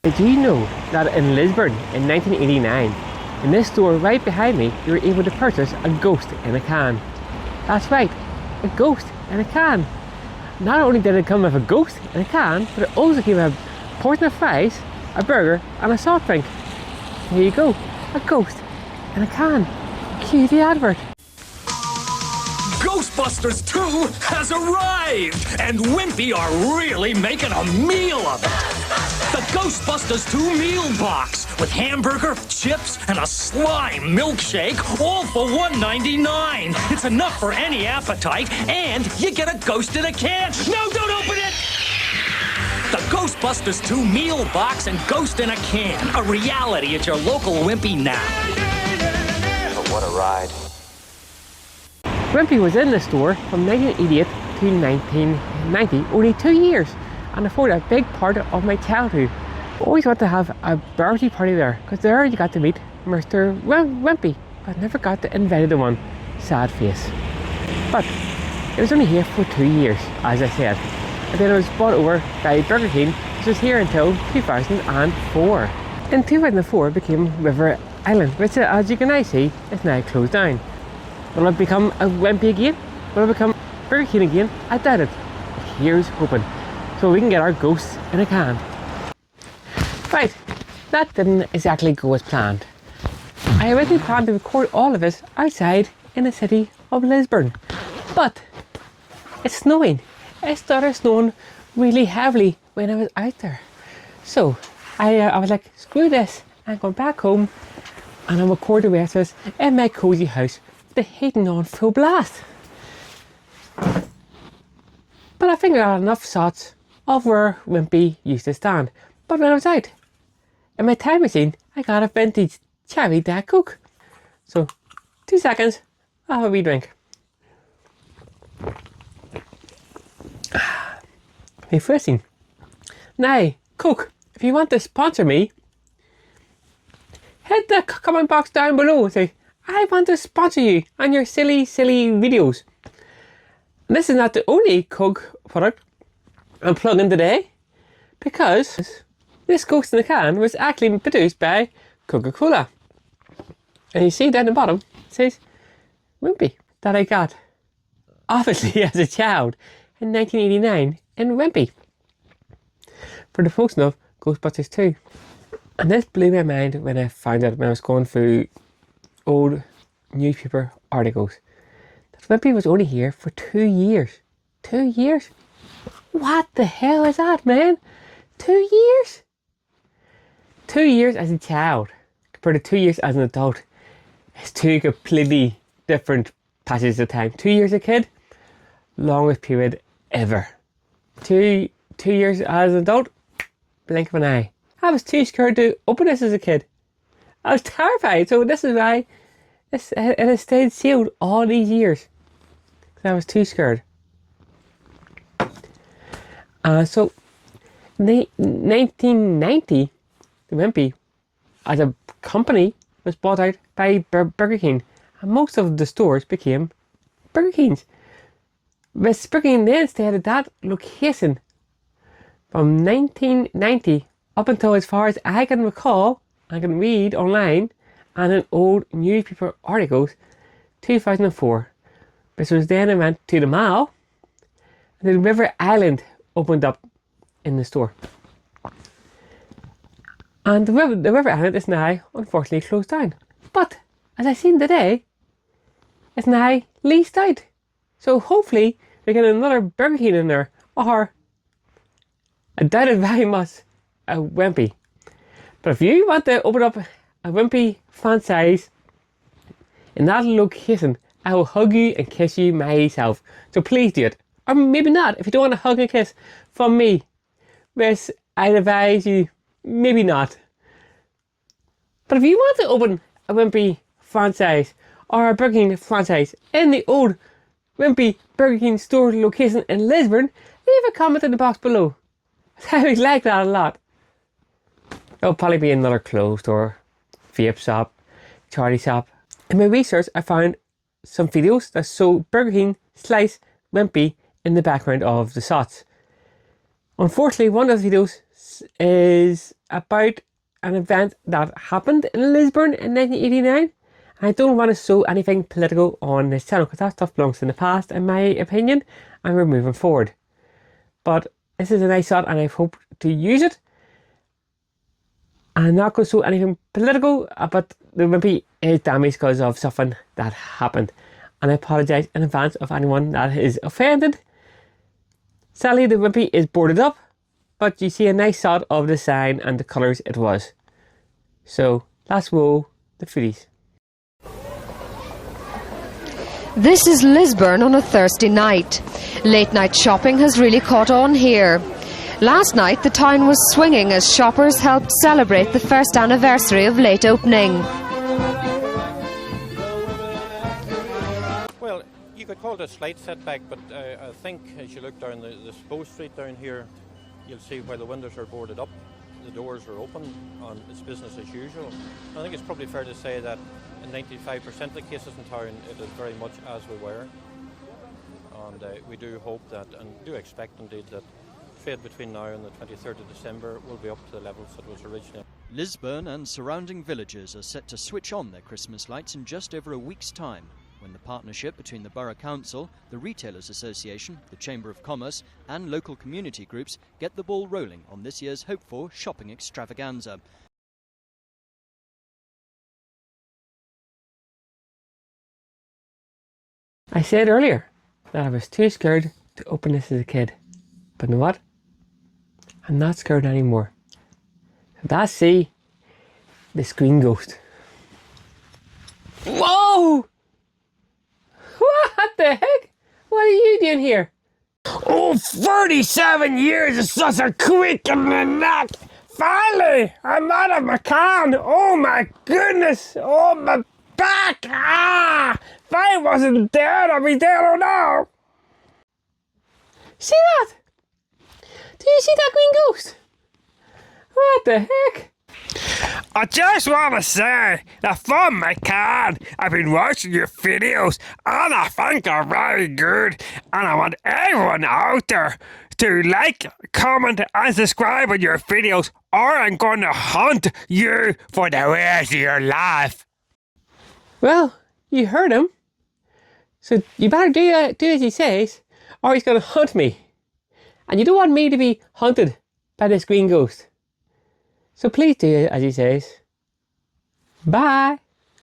Did you know that in Lisburn in 1989, in this store right behind me, you were able to purchase a ghost in a can? That's right, a ghost in a can. Not only did it come with a ghost in a can, but it also came with a portion of fries, a burger and a soft drink. There you go, a ghost in a can. Cue the advert. Ghostbusters 2 has arrived, and Wimpy are really making a meal of it. The Ghostbusters 2 meal box with hamburger, chips, and a slime milkshake, all for $1.99. It's enough for any appetite, and you get a ghost in a can. No, don't open it! The Ghostbusters 2 meal box and ghost in a can, a reality at your local Wimpy now. But what a ride. Wimpy was in the store from 1988 to 1990, only 2 years, and afforded a big part of my childhood. I always wanted to have a birthday party there, because there you got to meet Mr. Wimpy, but never got to invite the one. Sad face. But it was only here for 2 years, as I said, and then it was bought over by Burger King, which was here until 2004. In 2004 it became River Island, which as you can now see is now closed down. Will it become a Wimpy again? Will it become Burger King again? I doubt it. But here's hoping. So we can get our ghosts in a can. Right, that didn't exactly go as planned. I originally planned to record all of this outside in the city of Lisburn. But it's snowing. It started snowing really heavily when I was out there. So I was like, screw this. I'm going back home and I'll record the rest of this in my cozy house. The heating on full blast. But I figured out enough shots of where Wimpy used to stand. But when I was out in my time machine, I got a vintage cherry Diet Coke. So 2 seconds, I'll have a wee drink. Refreshing. Now, Coke, if you want to sponsor me, hit the comment box down below and say, I want to sponsor you on your silly videos. And this is not the only Coke product I'm plugging today, because this Ghost in the Can was actually produced by Coca-Cola. And you see down the bottom, it says Wimpy, that I got, obviously as a child, in 1989 in Wimpy, for the promotion of Ghostbusters 2. And this blew my mind when I found out when I was going through old newspaper articles that Wimpy was only here for 2 years. 2 years? What the hell is that, man? 2 years? 2 years as a child compared to 2 years as an adult is two completely different passages of time. 2 years a kid, longest period ever. Two years as an adult, blink of an eye. I was too scared to open this as a kid. I was terrified, so this is why it has stayed sealed all these years. I was too scared. So, 1990, the Wimpy, as a company, was bought out by Burger King, and most of the stores became Burger Kings. But Burger King then stayed at that location from 1990 up until, as far as I can recall, I can read online and in old newspaper articles, 2004, which was then it went to the mall, and then River Island opened up in the store. And the River Island is now unfortunately closed down. But as I seen today, it's now leased out. So hopefully we get another Burger King in there, or I doubt it very much, a Wimpy. But if you want to open up a Wimpy franchise in that location, I will hug you and kiss you myself. So please do it. Or maybe not, if you don't want a hug and kiss from me. Which I'd advise you, maybe not. But if you want to open a Wimpy franchise or a Burger King franchise in the old Wimpy Burger King store location in Lisburn, leave a comment in the box below. I would like that a lot. It'll probably be another clothes store, vape shop, charity shop. In my research, I found some videos that show Burger King slice Wimpy in the background of the shots. Unfortunately, one of the videos is about an event that happened in Lisburn in 1989. I don't want to show anything political on this channel because that stuff belongs in the past, in my opinion, and we're moving forward. But this is a nice shot and I hope to use it. I'm not going to show anything political, but the Wimpy is damaged because of something that happened. And I apologise in advance of anyone that is offended. Sadly, the Wimpy is boarded up, but you see a nice shot of the sign and the colours it was. So, let's roll the footies. This is Lisburn on a Thursday night. Late night shopping has really caught on here. Last night the town was swinging as shoppers helped celebrate the first anniversary of late opening. Well, you could call it a slight setback, but I think as you look down the Bow Street down here, you'll see where the windows are boarded up, the doors are open, and it's business as usual. I think it's probably fair to say that in 95% of the cases in town, it is very much as we were. And we do hope that, and do expect indeed, that trade between now and the 23rd of December will be up to the levels that was originally. Lisburn and surrounding villages are set to switch on their Christmas lights in just over a week's time, when the partnership between the Borough Council, the Retailers Association, the Chamber of Commerce and local community groups get the ball rolling on this year's hoped-for shopping extravaganza. I said earlier that I was too scared to open this as a kid. But you know what? I'm not scared anymore. Let's see the screen ghost. Whoa! What the heck? What are you doing here? Oh, 37 years is such a quick in the neck. Finally, I'm out of my can. Oh my goodness. Oh, my back. Ah! If I wasn't dead, I'd be dead or now. See that? Do you see that green ghost? What the heck? I just want to say that from my card, I've been watching your videos and I think they're very good. And I want everyone out there to like, comment and subscribe on your videos or I'm going to hunt you for the rest of your life. Well, you heard him. So you better do as he says or he's going to hunt me. And you don't want me to be hunted by this green ghost. So please do as he says. Bye.